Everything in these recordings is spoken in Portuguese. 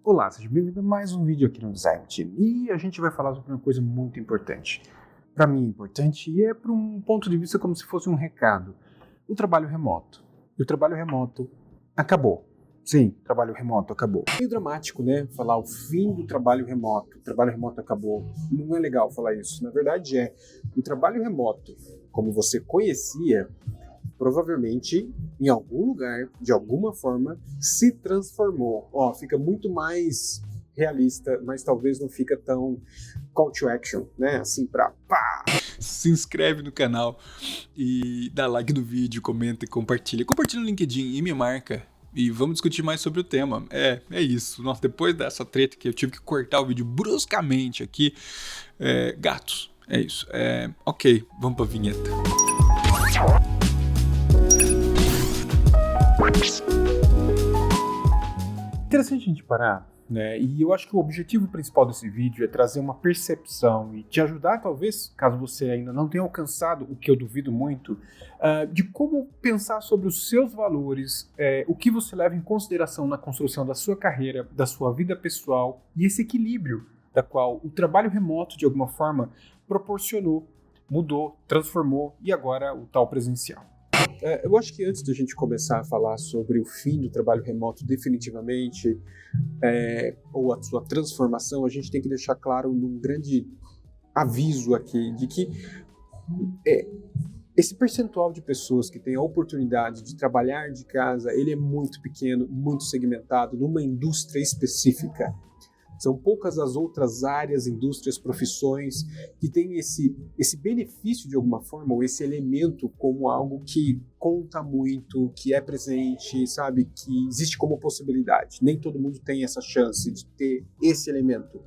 Olá, seja bem-vindo a mais um vídeo aqui no Design Team e a gente vai falar sobre uma coisa muito importante. Para mim é importante e é para um ponto de vista como se fosse um recado. O trabalho remoto. E o trabalho remoto acabou. Sim, o trabalho remoto acabou. É meio dramático, né? Falar o fim do trabalho remoto. O trabalho remoto acabou. Não é legal falar isso. Na verdade o trabalho remoto, como você conhecia, provavelmente, em algum lugar, de alguma forma, se transformou. Fica muito mais realista, mas talvez não fica tão call to action, né? Assim, pra pá! Se inscreve no canal e dá like no vídeo, comenta e compartilha. Compartilha no LinkedIn e me marca. E vamos discutir mais sobre o tema. É isso. Nossa, depois dessa treta que eu tive que cortar o vídeo bruscamente aqui. Gatos. É isso. Ok, vamos pra vinheta. Interessante a gente parar, né? E eu acho que o objetivo principal desse vídeo é trazer uma percepção e te ajudar, talvez, caso você ainda não tenha alcançado, o que eu duvido muito, de como pensar sobre os seus valores, o que você leva em consideração na construção da sua carreira, da sua vida pessoal e esse equilíbrio da qual o trabalho remoto, de alguma forma, proporcionou, mudou, transformou e agora o tal presencial. Eu acho que antes da gente começar a falar sobre o fim do trabalho remoto definitivamente, ou a sua transformação, a gente tem que deixar claro num grande aviso aqui de que esse percentual de pessoas que tem a oportunidade de trabalhar de casa, ele é muito pequeno, muito segmentado, numa indústria específica. São poucas as outras áreas, indústrias, profissões que têm esse benefício de alguma forma, ou esse elemento como algo que conta muito, que é presente, sabe, que existe como possibilidade. Nem todo mundo tem essa chance de ter esse elemento.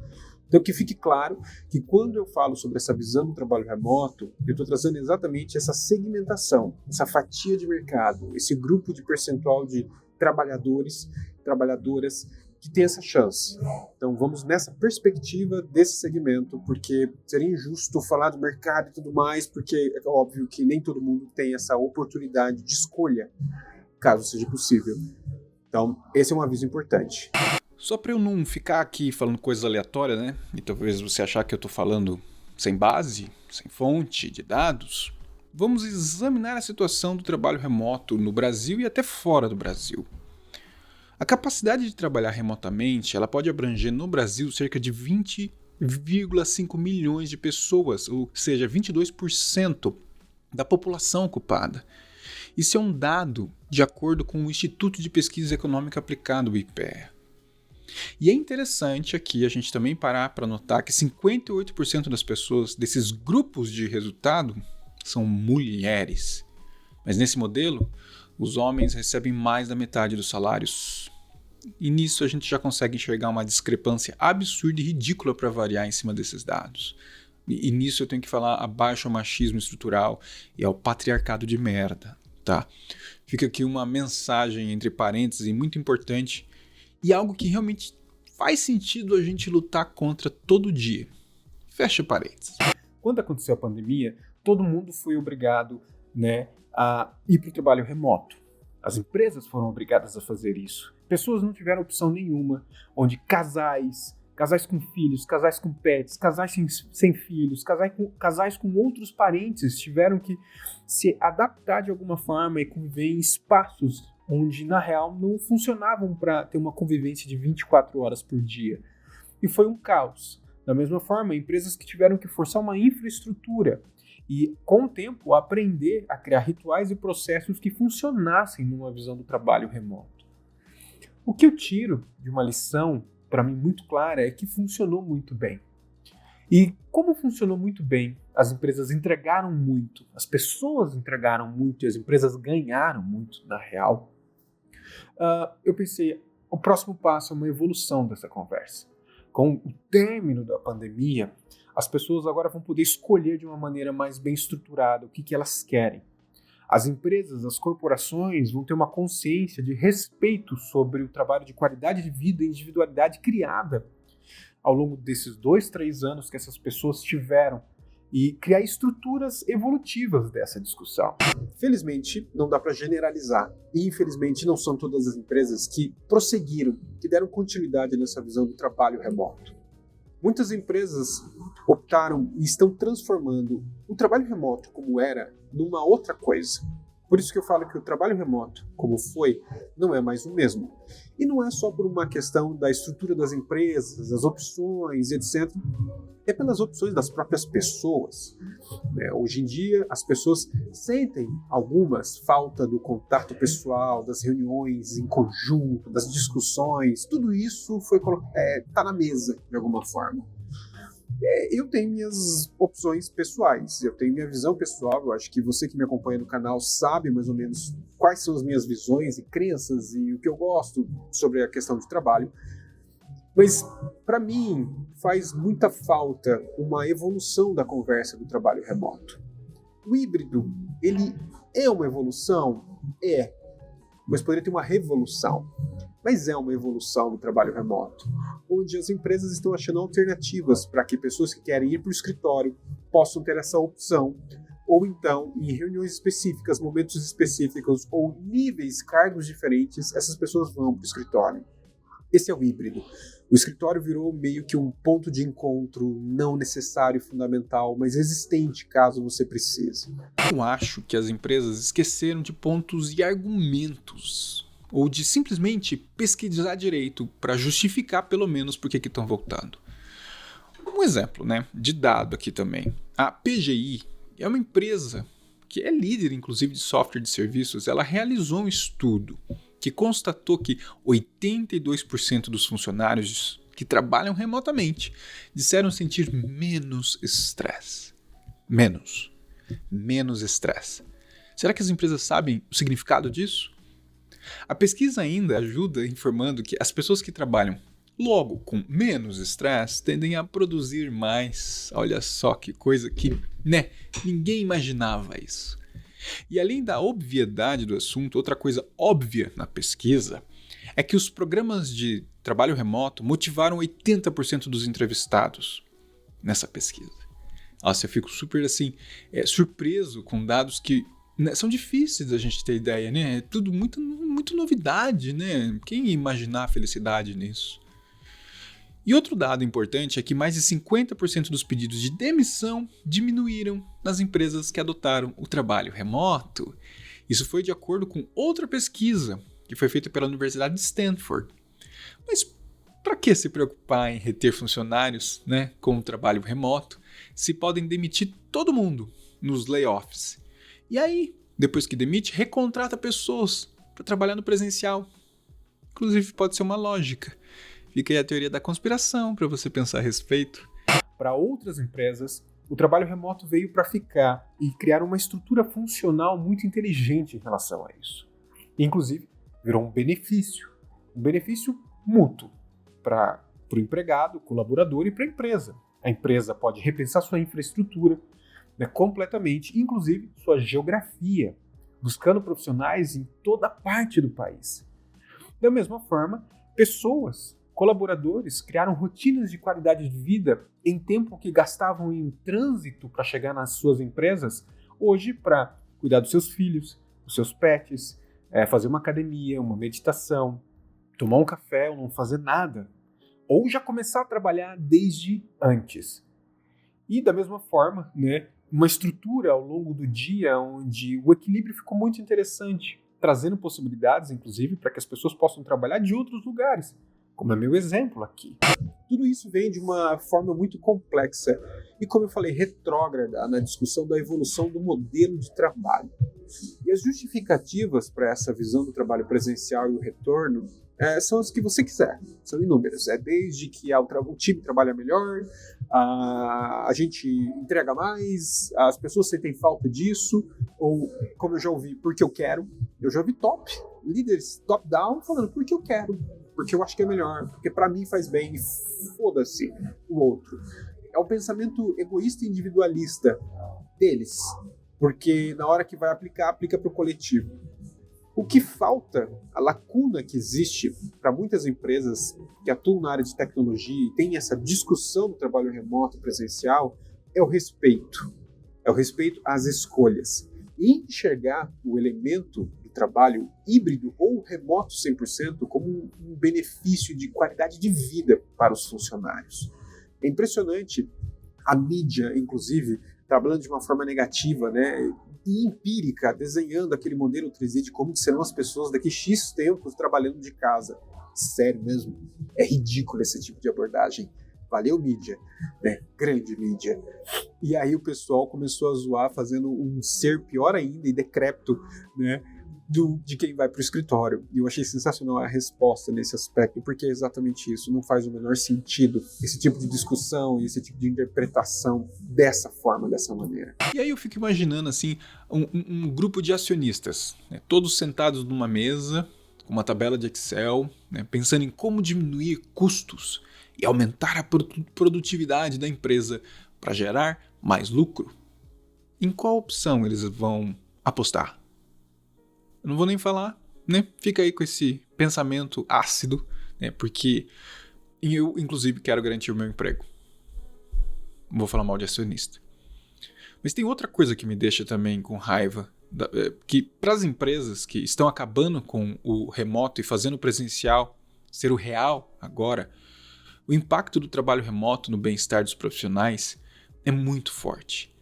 Então que fique claro que quando eu falo sobre essa visão do trabalho remoto, eu estou trazendo exatamente essa segmentação, essa fatia de mercado, esse grupo de percentual de trabalhadores, trabalhadoras, que tem essa chance. Então vamos nessa perspectiva desse segmento, porque seria injusto falar do mercado e tudo mais, porque é óbvio que nem todo mundo tem essa oportunidade de escolha, caso seja possível. Então esse é um aviso importante. Só para eu não ficar aqui falando coisas aleatórias, né? E talvez você achar que eu tô falando sem base, sem fonte de dados, vamos examinar a situação do trabalho remoto no Brasil e até fora do Brasil. A capacidade de trabalhar remotamente, ela pode abranger no Brasil cerca de 20,5 milhões de pessoas, ou seja, 22% da população ocupada. Isso é um dado de acordo com o Instituto de Pesquisa Econômica Aplicada, o IPEA. E é interessante aqui a gente também parar para notar que 58% das pessoas desses grupos de resultado são mulheres. Mas nesse modelo, os homens recebem mais da metade dos salários. E nisso a gente já consegue enxergar uma discrepância absurda e ridícula para variar em cima desses dados. E nisso eu tenho que falar abaixo ao machismo estrutural e ao patriarcado de merda, tá? Fica aqui uma mensagem entre parênteses muito importante e algo que realmente faz sentido a gente lutar contra todo dia. Fecha parênteses. Quando aconteceu a pandemia, todo mundo foi obrigado, né, a ir para o trabalho remoto. As empresas foram obrigadas a fazer isso. Pessoas não tiveram opção nenhuma, onde casais com filhos, casais com pets, casais sem filhos, casais com outros parentes tiveram que se adaptar de alguma forma e conviver em espaços onde, na real, não funcionavam para ter uma convivência de 24 horas por dia. E foi um caos. Da mesma forma, empresas que tiveram que forçar uma infraestrutura e, com o tempo, aprender a criar rituais e processos que funcionassem numa visão do trabalho remoto. O que eu tiro de uma lição, para mim, muito clara, é que funcionou muito bem. E como funcionou muito bem, as empresas entregaram muito, as pessoas entregaram muito e as empresas ganharam muito, na real, eu pensei, o próximo passo é uma evolução dessa conversa. Com o término da pandemia, as pessoas agora vão poder escolher de uma maneira mais bem estruturada o que elas querem. As empresas, as corporações vão ter uma consciência de respeito sobre o trabalho de qualidade de vida e individualidade criada ao longo desses 2, 3 anos que essas pessoas tiveram e criar estruturas evolutivas dessa discussão. Felizmente, não dá para generalizar. E, infelizmente, não são todas as empresas que prosseguiram, que deram continuidade nessa visão do trabalho remoto. Muitas empresas optaram e estão transformando o trabalho remoto como era numa outra coisa. Por isso que eu falo que o trabalho remoto, como foi, não é mais o mesmo. E não é só por uma questão da estrutura das empresas, das opções, etc. É pelas opções das próprias pessoas. Hoje em dia, as pessoas sentem algumas falta do contato pessoal, das reuniões em conjunto, das discussões. Tudo isso está na mesa, de alguma forma. Eu tenho minhas opções pessoais, eu tenho minha visão pessoal. Eu acho que você que me acompanha no canal sabe mais ou menos quais são as minhas visões e crenças e o que eu gosto sobre a questão de trabalho. Mas, para mim, faz muita falta uma evolução da conversa do trabalho remoto. O híbrido, ele é uma evolução? É, mas poderia ter uma revolução. Mas é uma evolução do trabalho remoto, onde as empresas estão achando alternativas para que pessoas que querem ir para o escritório possam ter essa opção, ou então, em reuniões específicas, momentos específicos ou níveis, cargos diferentes, essas pessoas vão para o escritório. Esse é o híbrido. O escritório virou meio que um ponto de encontro não necessário, fundamental, mas existente caso você precise. Eu acho que as empresas esqueceram de pontos e argumentos, ou de simplesmente pesquisar direito para justificar pelo menos por que estão voltando. Um exemplo, de dado aqui também. A PGI é uma empresa que é líder, inclusive, de software de serviços. Ela realizou um estudo que constatou que 82% dos funcionários que trabalham remotamente disseram sentir menos estresse. Menos estresse. Será que as empresas sabem o significado disso? A pesquisa ainda ajuda informando que as pessoas que trabalham logo com menos estresse tendem a produzir mais. Olha só que coisa que, ninguém imaginava isso. E além da obviedade do assunto, outra coisa óbvia na pesquisa é que os programas de trabalho remoto motivaram 80% dos entrevistados nessa pesquisa. Nossa, eu fico super surpreso com dados que são difíceis da gente ter ideia, É tudo muito novidade, Quem ia imaginar a felicidade nisso? E outro dado importante é que mais de 50% dos pedidos de demissão diminuíram nas empresas que adotaram o trabalho remoto. Isso foi de acordo com outra pesquisa que foi feita pela Universidade de Stanford. Mas para que se preocupar em reter funcionários, com o trabalho remoto, se podem demitir todo mundo nos layoffs? E aí, depois que demite, recontrata pessoas para trabalhar no presencial. Inclusive, pode ser uma lógica. Fica aí a teoria da conspiração para você pensar a respeito. Para outras empresas, o trabalho remoto veio para ficar e criar uma estrutura funcional muito inteligente em relação a isso. Inclusive, virou um benefício mútuo para o empregado, colaborador e para a empresa. A empresa pode repensar sua infraestrutura completamente, inclusive sua geografia, buscando profissionais em toda parte do país. Da mesma forma, colaboradores criaram rotinas de qualidade de vida em tempo que gastavam em trânsito para chegar nas suas empresas, hoje para cuidar dos seus filhos, dos seus pets, fazer uma academia, uma meditação, tomar um café ou não fazer nada, ou já começar a trabalhar desde antes. E da mesma forma, uma estrutura ao longo do dia onde o equilíbrio ficou muito interessante, trazendo possibilidades, inclusive, para que as pessoas possam trabalhar de outros lugares, como é meu exemplo aqui. Tudo isso vem de uma forma muito complexa e, como eu falei, retrógrada na discussão da evolução do modelo de trabalho. E as justificativas para essa visão do trabalho presencial e o retorno são as que você quiser, são inúmeras. Desde que o time trabalha melhor, a gente entrega mais, as pessoas sentem falta disso, ou, como eu já ouvi, porque eu quero. Eu já ouvi líderes top-down falando porque eu quero, porque eu acho que é melhor, porque para mim faz bem, e foda-se o outro. É um pensamento egoísta e individualista deles, porque na hora que vai aplica para o coletivo. O que falta, a lacuna que existe para muitas empresas que atuam na área de tecnologia e tem essa discussão do trabalho remoto presencial, é o respeito. É o respeito às escolhas. E enxergar o elemento do trabalho híbrido ou remoto 100% como um benefício de qualidade de vida para os funcionários. É impressionante a mídia, inclusive, trabalhando de uma forma negativa, né, e empírica, desenhando aquele modelo 3D de como serão as pessoas daqui X tempos trabalhando de casa. Sério mesmo, é ridículo esse tipo de abordagem. Valeu, mídia, né? Grande mídia. E aí o pessoal começou a zoar, fazendo um ser pior ainda e decrépito, né, de quem vai para o escritório. E eu achei sensacional a resposta nesse aspecto, porque é exatamente isso. Não faz o menor sentido esse tipo de discussão e esse tipo de interpretação dessa forma, dessa maneira. E aí eu fico imaginando assim, um grupo de acionistas, né, todos sentados numa mesa, com uma tabela de Excel, né, pensando em como diminuir custos e aumentar a produtividade da empresa para gerar mais lucro. Em qual opção eles vão apostar? Eu não vou nem falar, né? Fica aí com esse pensamento ácido, né? Porque eu, inclusive, quero garantir o meu emprego. Não vou falar mal de acionista. Mas tem outra coisa que me deixa também com raiva, que para as empresas que estão acabando com o remoto e fazendo o presencial ser o real agora, o impacto do trabalho remoto no bem-estar dos profissionais é muito forte.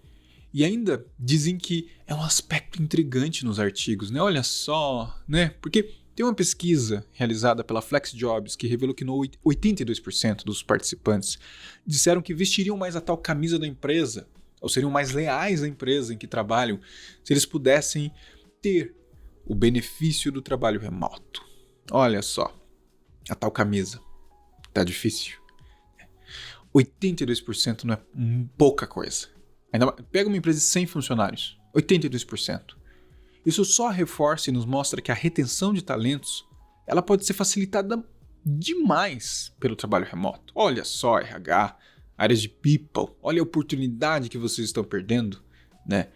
E ainda dizem que é um aspecto intrigante nos artigos, né? Olha só, né? Porque tem uma pesquisa realizada pela FlexJobs que revelou que 82% dos participantes disseram que vestiriam mais a tal camisa da empresa, ou seriam mais leais à empresa em que trabalham, se eles pudessem ter o benefício do trabalho remoto. Olha só, a tal camisa. Tá difícil. 82% não é pouca coisa. Ainda mais, pega uma empresa de 100 funcionários, 82%. Isso só reforça e nos mostra que a retenção de talentos ela pode ser facilitada demais pelo trabalho remoto. Olha só, RH, áreas de people, olha a oportunidade que vocês estão perdendo, né?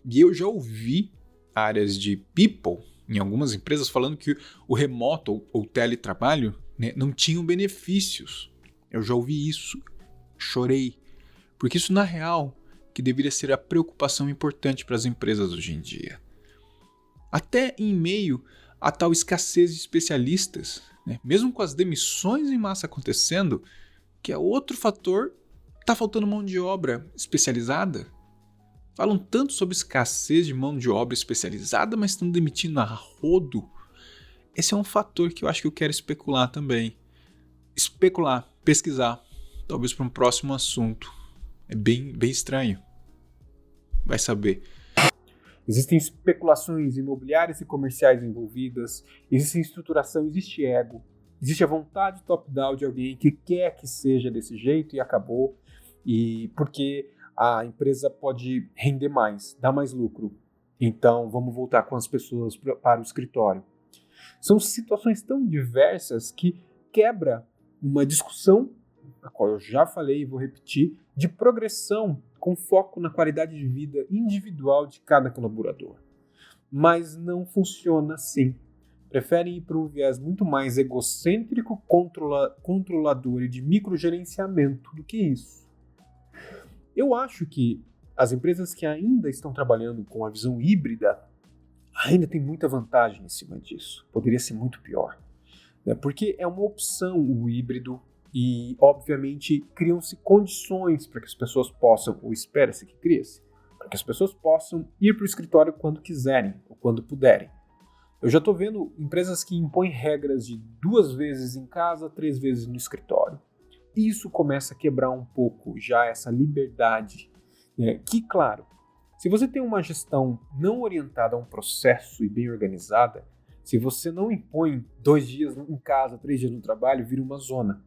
E eu já ouvi áreas de people em algumas empresas falando que o remoto ou teletrabalho, né, não tinham benefícios. Eu já ouvi isso, chorei, porque isso na real que deveria ser a preocupação importante para as empresas hoje em dia. Até em meio a tal escassez de especialistas, né, mesmo com as demissões em massa acontecendo, que é outro fator, está faltando mão de obra especializada. Falam tanto sobre escassez de mão de obra especializada, mas estão demitindo a rodo. Esse é um fator que eu acho que eu quero especular também. Especular, pesquisar, talvez para um próximo assunto. É bem estranho. Vai saber. Existem especulações imobiliárias e comerciais envolvidas, existe estruturação, existe ego, existe a vontade top-down de alguém que quer que seja desse jeito e acabou, e porque a empresa pode render mais, dar mais lucro. Então vamos voltar com as pessoas para o escritório. São situações tão diversas que quebra uma discussão, a qual eu já falei e vou repetir, de progressão com foco na qualidade de vida individual de cada colaborador. Mas não funciona assim. Preferem ir para um viés muito mais egocêntrico, controlador e de microgerenciamento do que isso. Eu acho que as empresas que ainda estão trabalhando com a visão híbrida ainda tem muita vantagem em cima disso. Poderia ser muito pior, né? Porque é uma opção o híbrido e, obviamente, criam-se condições para que as pessoas possam, ou espera-se que crie-se, para que as pessoas possam ir para o escritório quando quiserem ou quando puderem. Eu já estou vendo empresas que impõem regras de 2 vezes em casa, 3 vezes no escritório. Isso começa a quebrar um pouco já essa liberdade, né? Que, claro, se você tem uma gestão não orientada a um processo e bem organizada, se você não impõe 2 dias em casa, 3 dias no trabalho, vira uma zona.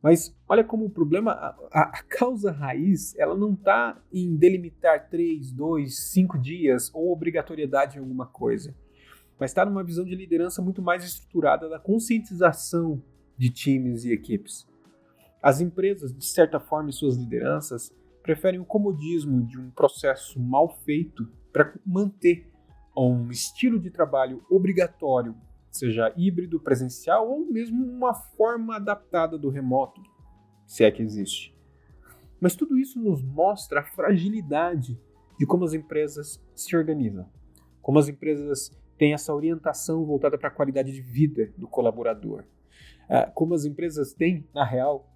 Mas olha como o problema, a causa raiz, ela não está em delimitar 3, 2, 5 dias ou obrigatoriedade em alguma coisa, mas está numa visão de liderança muito mais estruturada da conscientização de times e equipes. As empresas, de certa forma, e suas lideranças, preferem o comodismo de um processo mal feito para manter um estilo de trabalho obrigatório, seja híbrido, presencial ou mesmo uma forma adaptada do remoto, se é que existe. Mas tudo isso nos mostra a fragilidade de como as empresas se organizam, como as empresas têm essa orientação voltada para a qualidade de vida do colaborador, como as empresas têm, na real,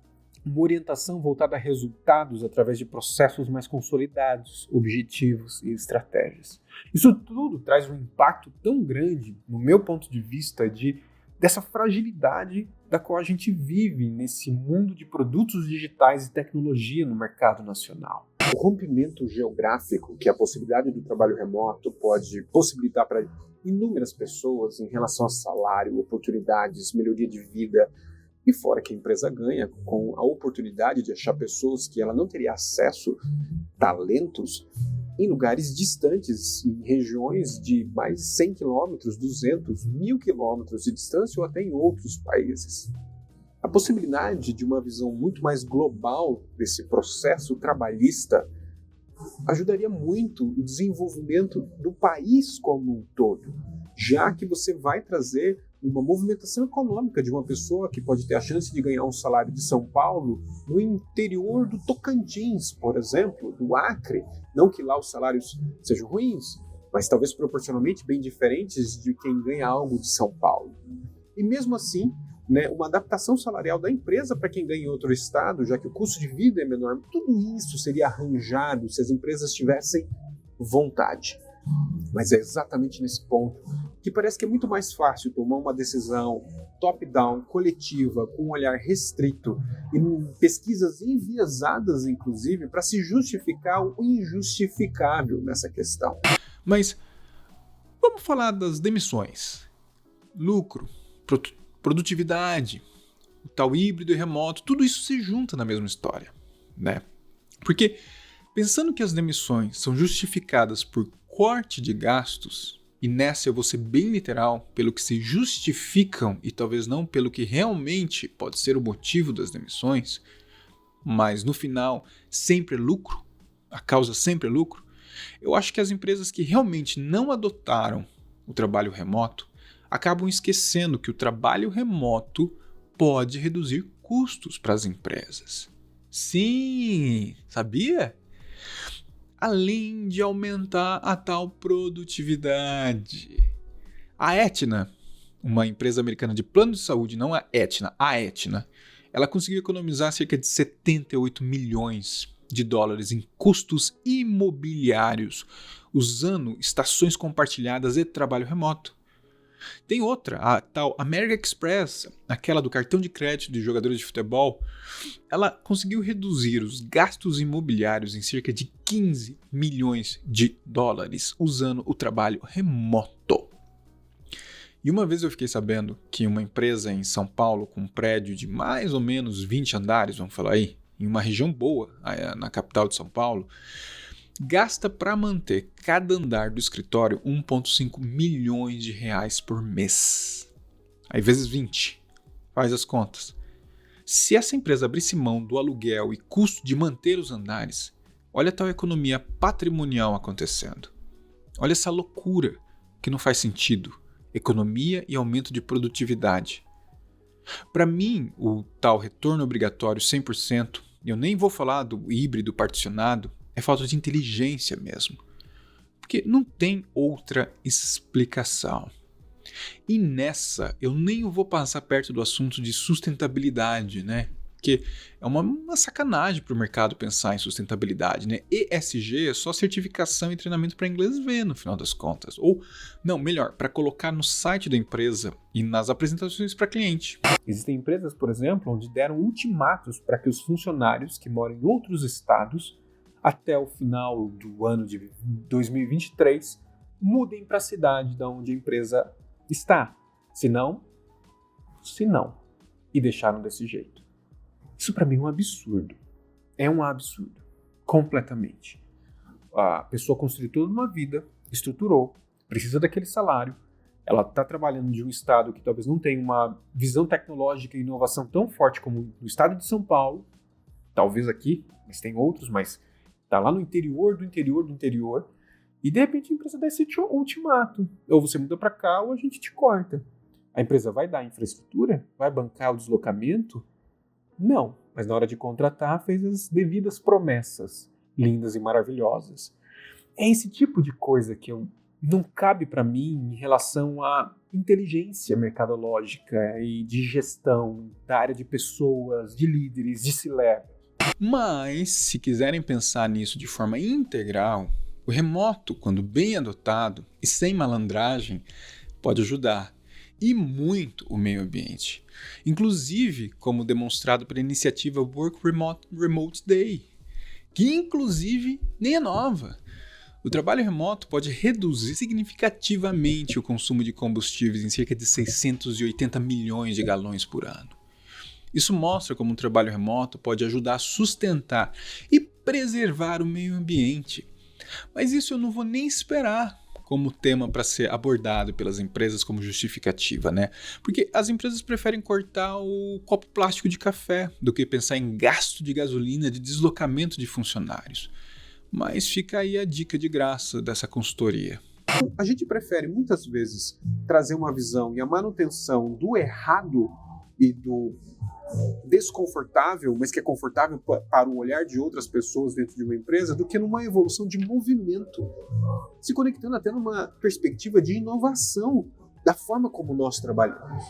uma orientação voltada a resultados através de processos mais consolidados, objetivos e estratégias. Isso tudo traz um impacto tão grande, no meu ponto de vista, dessa fragilidade da qual a gente vive nesse mundo de produtos digitais e tecnologia no mercado nacional. O rompimento geográfico que a possibilidade do trabalho remoto pode possibilitar para inúmeras pessoas em relação a salário, oportunidades, melhoria de vida, e fora que a empresa ganha com a oportunidade de achar pessoas que ela não teria acesso, talentos, em lugares distantes, em regiões de mais 100 quilômetros, 200, 1.000 quilômetros de distância ou até em outros países. A possibilidade de uma visão muito mais global desse processo trabalhista ajudaria muito o desenvolvimento do país como um todo, já que você vai trazer uma movimentação econômica de uma pessoa que pode ter a chance de ganhar um salário de São Paulo no interior do Tocantins, por exemplo, do Acre. Não que lá os salários sejam ruins, mas talvez proporcionalmente bem diferentes de quem ganha algo de São Paulo. E mesmo assim, uma adaptação salarial da empresa para quem ganha em outro estado, já que o custo de vida é menor, tudo isso seria arranjado se as empresas tivessem vontade. Mas é exatamente nesse ponto que parece que é muito mais fácil tomar uma decisão top-down, coletiva, com um olhar restrito e pesquisas enviesadas, inclusive, para se justificar o injustificável nessa questão. Mas vamos falar das demissões. Lucro, produtividade, o tal híbrido e remoto, tudo isso se junta na mesma história, né? Porque pensando que as demissões são justificadas por corte de gastos, e nessa eu vou ser bem literal, pelo que se justificam e talvez não pelo que realmente pode ser o motivo das demissões, mas no final sempre é lucro, a causa sempre é lucro, eu acho que as empresas que realmente não adotaram o trabalho remoto acabam esquecendo que o trabalho remoto pode reduzir custos para as empresas. Sim, sabia? Além de aumentar a tal produtividade. A Aetna, uma empresa americana de plano de saúde, não a Aetna, ela conseguiu economizar cerca de 78 milhões de dólares em custos imobiliários, usando estações compartilhadas e trabalho remoto. Tem outra, a tal American Express, aquela do cartão de crédito de jogadores de futebol, ela conseguiu reduzir os gastos imobiliários em cerca de 15 milhões de dólares usando o trabalho remoto. E uma vez eu fiquei sabendo que uma empresa em São Paulo, com um prédio de mais ou menos 20 andares, vamos falar aí, em uma região boa, na capital de São Paulo, gasta para manter cada andar do escritório 1,5 milhões de reais por mês. Aí vezes 20, faz as contas. Se essa empresa abrisse mão do aluguel e custo de manter os andares, olha a tal economia patrimonial acontecendo. Olha essa loucura que não faz sentido. Economia e aumento de produtividade. Para mim, o tal retorno obrigatório 100%, e eu nem vou falar do híbrido particionado, é falta de inteligência mesmo. Porque não tem outra explicação. E nessa, eu nem vou passar perto do assunto de sustentabilidade, né? Porque é uma sacanagem para o mercado pensar em sustentabilidade, né? ESG é só certificação e treinamento para inglês ver, no final das contas. Ou, não, melhor, para colocar no site da empresa e nas apresentações para cliente. Existem empresas, por exemplo, onde deram ultimatos para que os funcionários que moram em outros estados, até o final do ano de 2023, mudem para a cidade da onde a empresa está. Se não. E deixaram desse jeito. Isso para mim é um absurdo. É um absurdo. Completamente. A pessoa construiu toda uma vida, estruturou, precisa daquele salário, ela está trabalhando de um estado que talvez não tenha uma visão tecnológica e inovação tão forte como no estado de São Paulo, talvez aqui, mas tem outros, mas está lá no interior do interior, e de repente a empresa dá esse ultimato. Ou você muda para cá ou a gente te corta. A empresa vai dar infraestrutura? Vai bancar o deslocamento? Não. mas na hora de contratar fez as devidas promessas, lindas e maravilhosas. É esse tipo de coisa que não cabe para mim em relação à inteligência mercadológica e de gestão da área de pessoas, de líderes, de C-level. Mas, se quiserem pensar nisso de forma integral, o remoto, quando bem adotado e sem malandragem, pode ajudar, e muito, o meio ambiente. Inclusive, como demonstrado pela iniciativa Work Remote Day, que inclusive nem é nova. O trabalho remoto pode reduzir significativamente o consumo de combustíveis em cerca de 680 milhões de galões por ano. Isso mostra como o trabalho remoto pode ajudar a sustentar e preservar o meio ambiente. Mas isso eu não vou nem esperar como tema para ser abordado pelas empresas como justificativa, né? Porque as empresas preferem cortar o copo plástico de café do que pensar em gasto de gasolina, de deslocamento de funcionários. Mas fica aí a dica de graça dessa consultoria. A gente prefere muitas vezes trazer uma visão e a manutenção do errado e do desconfortável, mas que é confortável para o olhar de outras pessoas dentro de uma empresa, do que numa evolução de movimento, se conectando até numa perspectiva de inovação da forma como nós trabalhamos.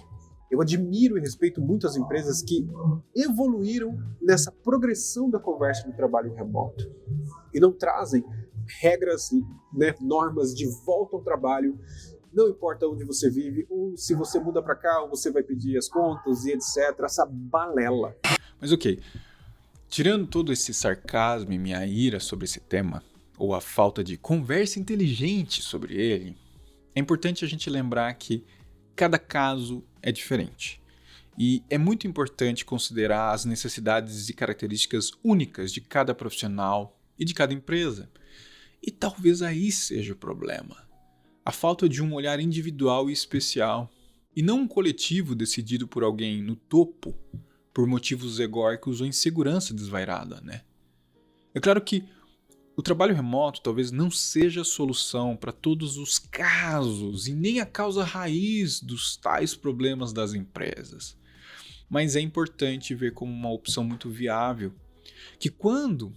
Eu admiro e respeito muito as empresas que evoluíram nessa progressão da conversa do trabalho remoto e não trazem regras, né, normas de volta ao trabalho. Não importa onde você vive, ou se você muda para cá, ou você vai pedir as contas e etc. Essa balela. Mas ok, tirando todo esse sarcasmo e minha ira sobre esse tema, ou a falta de conversa inteligente sobre ele, é importante a gente lembrar que cada caso é diferente. E é muito importante considerar as necessidades e características únicas de cada profissional e de cada empresa. E talvez aí seja o problema. A falta de um olhar individual e especial, e não um coletivo decidido por alguém no topo, por motivos egóicos ou insegurança desvairada, né? É claro que o trabalho remoto talvez não seja a solução para todos os casos e nem a causa raiz dos tais problemas das empresas. Mas é importante ver como uma opção muito viável, que quando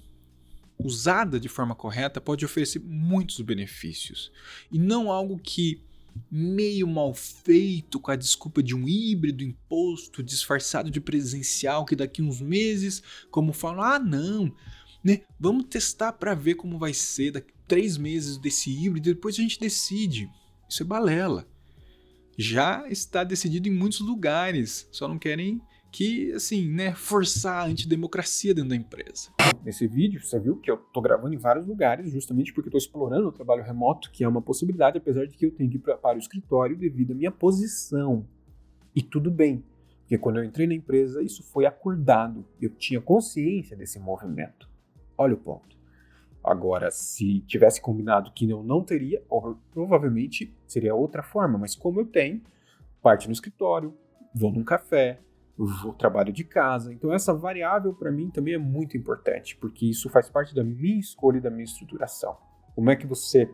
usada de forma correta, pode oferecer muitos benefícios. E não algo que, meio mal feito, com a desculpa de um híbrido imposto, disfarçado de presencial, que daqui uns meses, como falam, não, né, vamos testar para ver como vai ser daqui 3 meses desse híbrido, e depois a gente decide. Isso é balela. Já está decidido em muitos lugares, só não querem que, assim, né, forçar a antidemocracia dentro da empresa. Nesse vídeo, você viu que eu estou gravando em vários lugares, justamente porque estou explorando o trabalho remoto, que é uma possibilidade, apesar de que eu tenho que ir para o escritório devido à minha posição. E tudo bem, porque quando eu entrei na empresa, isso foi acordado. Eu tinha consciência desse movimento. Olha o ponto. Agora, se tivesse combinado que eu não teria, provavelmente seria outra forma, mas como eu tenho, parte no escritório, vou num café, vou trabalho de casa. Então essa variável para mim também é muito importante, porque isso faz parte da minha escolha e da minha estruturação. Como é que você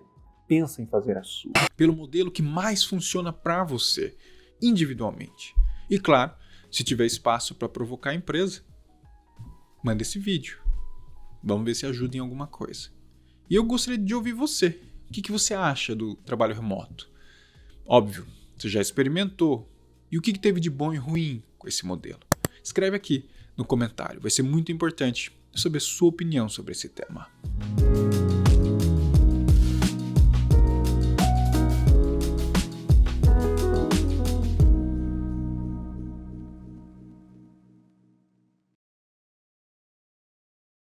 pensa em fazer a sua? Pelo modelo que mais funciona para você, individualmente. E claro, se tiver espaço para provocar a empresa, manda esse vídeo. Vamos ver se ajuda em alguma coisa. E eu gostaria de ouvir você. O que você acha do trabalho remoto? Óbvio, você já experimentou. E o que teve de bom e ruim com esse modelo? Escreve aqui no comentário. Vai ser muito importante saber a sua opinião sobre esse tema.